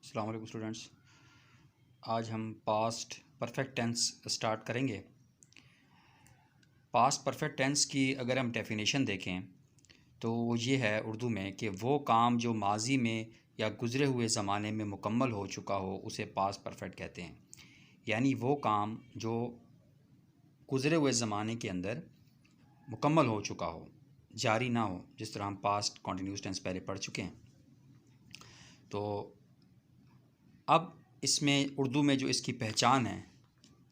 अस्सलाम वालेकुम स्टूडेंट्स। आज हम पास्ट परफेक्ट टेंस स्टार्ट करेंगे। पास्ट परफेक्ट टेंस की अगर हम डेफिनेशन देखें तो वो ये है उर्दू में कि वो काम जो माजी में या गुज़रे हुए ज़माने में मुकम्मल हो चुका हो उसे पास्ट परफेक्ट कहते हैं। यानी वो काम जो गुज़रे हुए ज़माने के अंदर मुकम्मल हो चुका हो, जारी ना हो, जिस तरह हम पास्ट कॉन्टिन्यूस टेंस पहले पढ़ चुके हैं। तो अब इसमें उर्दू में जो इसकी पहचान है,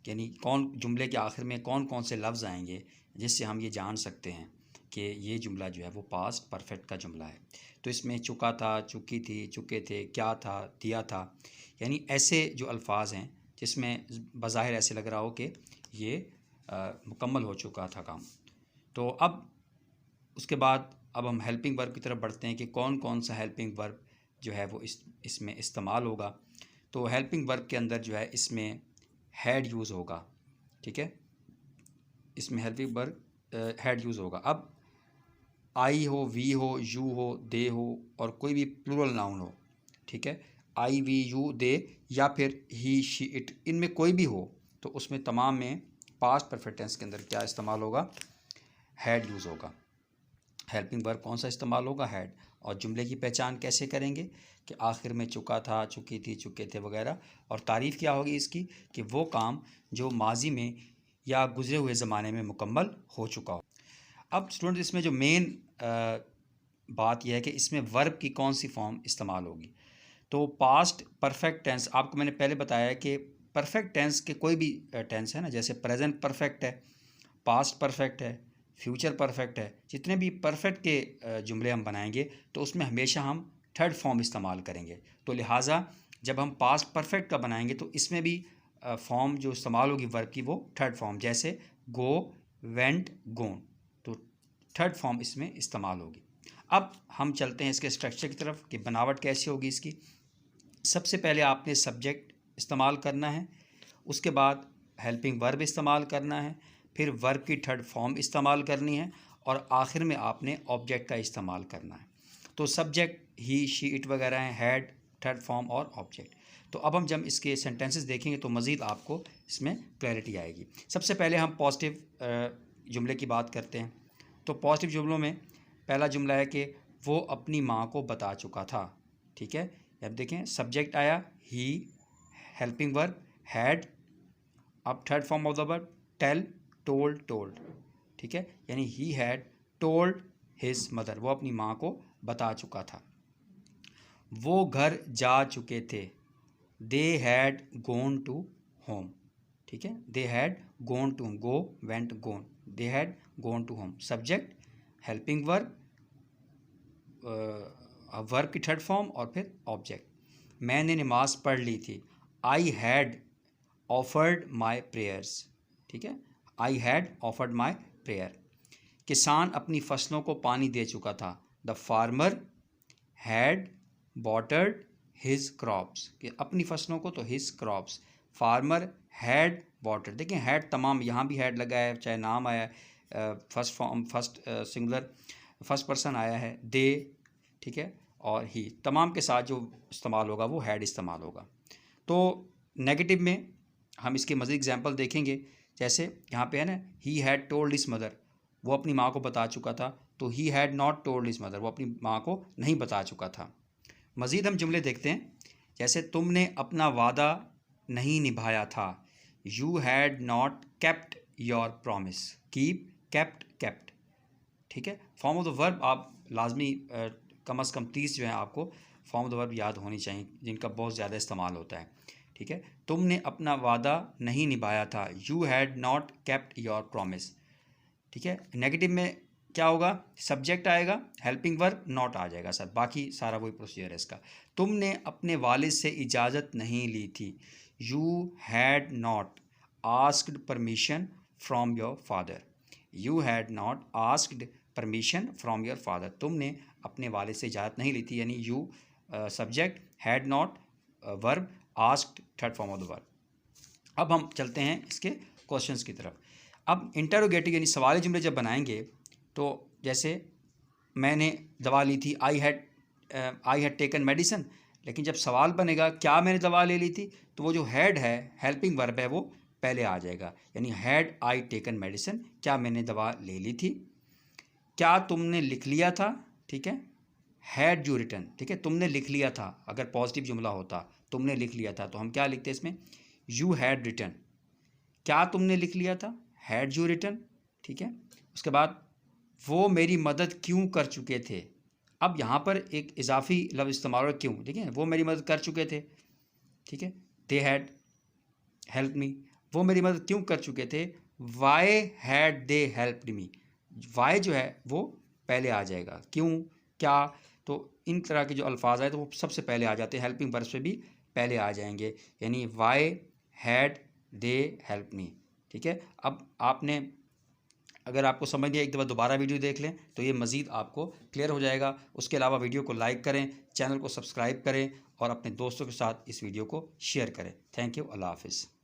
यानी कौन जुमले के आखिर में कौन कौन से लफ्ज़ आएंगे जिससे हम ये जान सकते हैं कि ये जुमला जो है वो पास्ट परफेक्ट का जुमला है। तो इसमें चुका था, चुकी थी, चुके थे, क्या था, दिया था, यानी ऐसे जो अल्फाज हैं जिसमें बज़ाहिर ऐसे लग रहा हो कि ये मुकम्मल हो चुका था काम। तो अब उसके बाद अब हम हेल्पिंग वर्ब की तरफ बढ़ते हैं कि कौन कौन सा हेल्पिंग वर्ब जो है वो इसमें इस्तेमाल होगा। तो हेल्पिंग वर्ब के अंदर जो है इसमें हैड यूज़ होगा। ठीक है, इसमें हेल्पिंग वर्ब हैड यूज़ होगा। अब आई हो, वी हो, यू हो, दे हो और कोई भी प्लूरल नाउन हो, ठीक है, आई, वी, यू, दे या फिर ही, शी, इट, इनमें कोई भी हो तो उसमें तमाम में पास्ट परफेक्ट टेंस के अंदर क्या इस्तेमाल होगा? हैड यूज़ होगा। हेल्पिंग वर्ब कौन सा इस्तेमाल होगा? हैड। और जुमले की पहचान कैसे करेंगे कि आखिर में चुका था, चुकी थी, चुके थे वगैरह। और तारीफ़ क्या होगी इसकी कि वो काम जो माजी में या गुज़रे हुए ज़माने में मुकम्मल हो चुका हो। अब स्टूडेंट इसमें जो मेन बात यह है कि इसमें वर्ब की कौन सी फॉर्म इस्तेमाल होगी। तो पास्ट परफेक्ट टेंस आपको मैंने पहले बताया कि परफेक्ट टेंस के कोई भी टेंस है ना, जैसे प्रेजेंट परफेक्ट है, पास्ट परफेक्ट है, फ्यूचर परफेक्ट है, जितने भी परफेक्ट के जुमले हम बनाएंगे तो उसमें हमेशा हम थर्ड फॉर्म इस्तेमाल करेंगे। तो लिहाजा जब हम पास्ट परफेक्ट का बनाएंगे तो इसमें भी फॉर्म जो इस्तेमाल होगी वर्ब की वो थर्ड फॉर्म, जैसे गो, वेंट, गोन, तो थर्ड फॉर्म इसमें इस्तेमाल होगी। अब हम चलते हैं इसके स्ट्रक्चर की तरफ कि बनावट कैसी होगी इसकी। सबसे पहले आपने सब्जेक्ट इस्तेमाल करना है, उसके बाद हेल्पिंग वर्ब इस्तेमाल करना है, फिर वर्ब की थर्ड फॉर्म इस्तेमाल करनी है और आखिर में आपने ऑब्जेक्ट का इस्तेमाल करना है। तो सब्जेक्ट ही, शी, इट वगैरह हैं, हैड, थर्ड फॉर्म और ऑब्जेक्ट। तो अब हम जब इसके सेंटेंसेस देखेंगे तो मज़ीद आपको इसमें क्लैरिटी आएगी। सबसे पहले हम पॉजिटिव जुमले की बात करते हैं। तो पॉजिटिव जुमलों में पहला जुमला है कि वो अपनी माँ को बता चुका था। ठीक है, अब देखें सब्जेक्ट आया ही, हेल्पिंग वर्ब हैड, अब third form of the verb tell, told, told. ठीक है, यानी he had told his mother, वो अपनी माँ को बता चुका था। वो घर जा चुके थे, they had gone to home. ठीक है, they had gone to, go, went, gone, they had gone to home. Subject, helping verb, verb की थर्ड फॉर्म और फिर ऑब्जेक्ट। मैंने नमाज पढ़ ली थी, I had offered my prayers. ठीक है, I had offered my prayer. किसान अपनी फसलों को पानी दे चुका था, the farmer had watered his crops, कि अपनी फसलों को तो his crops, farmer had water. देखिए हैड तमाम यहाँ भी हैड लगा है, चाहे नाम आया है first form, first singular, first person आया है, दे, ठीक है, और ही, तमाम के साथ जो इस्तेमाल होगा वो हैड इस्तेमाल होगा। तो नेगेटिव में हम इसके मज़ीद एग्जांपल देखेंगे, जैसे यहाँ पे है ना, ही हैड टोल्ड हिज मदर, वो अपनी माँ को बता चुका था, तो he had not told his mother, वो अपनी माँ को नहीं बता चुका था। मज़ीद हम जुमले देखते हैं, जैसे तुमने अपना वादा नहीं निभाया था, you had not kept your promise, keep, kept, kept. ठीक है, फॉर्म ऑफ द वर्ब आप लाजमी कम अज़ कम 30 जो है आपको फॉर्म ऑफ द वर्ब याद होनी चाहिए, जिनका बहुत ज़्यादा इस्तेमाल होता है। ठीक है, तुमने अपना वादा नहीं निभाया था, you had not kept your promise. ठीक है, नेगेटिव में क्या होगा? सब्जेक्ट आएगा, हेल्पिंग वर्ब नॉट आ जाएगा सर, बाकी सारा वही प्रोसीजर है इसका। तुमने अपने वालिद से इजाज़त नहीं ली थी, you had not asked permission from your father, you had not asked permission from your father, तुमने अपने वालिद से इजाज़त नहीं ली थी, यानी you subject, had not verb, asked third form of the verb. अब हम चलते हैं इसके क्वेश्चंस की तरफ। अब इंटरोगेटिव यानी सवाली जुमले जब बनाएंगे तो जैसे मैंने दवा ली थी, आई हैड टेकन मेडिसिन, लेकिन जब सवाल बनेगा क्या मैंने दवा ले ली थी, तो वो जो हैड है, हेल्पिंग वर्ब है, वो पहले आ जाएगा। यानी हैड आई टेकन मेडिसिन, क्या मैंने दवा ले ली थी। क्या तुमने लिख लिया था, ठीक है, हैड यू रिटन, ठीक है, तुमने लिख लिया था। अगर पॉजिटिव जुमला होता, तुमने लिख लिया था, तो हम क्या लिखते इसमें, यू हैड रिटन। क्या तुमने लिख लिया था, हैड यू रिटन, ठीक है। उसके बाद वो मेरी मदद क्यों कर चुके थे। अब यहाँ पर एक इजाफी लफ्ज़ इस्तेमाल हो, क्यों, ठीक है, वो मेरी मदद कर चुके थे, ठीक है, दे हैड हेल्प मी। वो मेरी मदद क्यों कर चुके थे, why had they helped me. Why जो है वो पहले आ जाएगा, क्यों, क्या, तो इन तरह के जो अल्फाज आए तो वो सबसे पहले आ जाते हैं, हेल्पिंग वर्ब से भी पहले आ जाएंगे। यानी why had they help me, ठीक है। अब आपने, अगर आपको समझ नहीं, एक दफ़ा दोबारा वीडियो देख लें तो ये मज़ीद आपको क्लियर हो जाएगा। उसके अलावा वीडियो को लाइक करें, चैनल को सब्सक्राइब करें और अपने दोस्तों के साथ इस वीडियो को शेयर करें। थैंक यू, अल्लाह हाफ़िज़।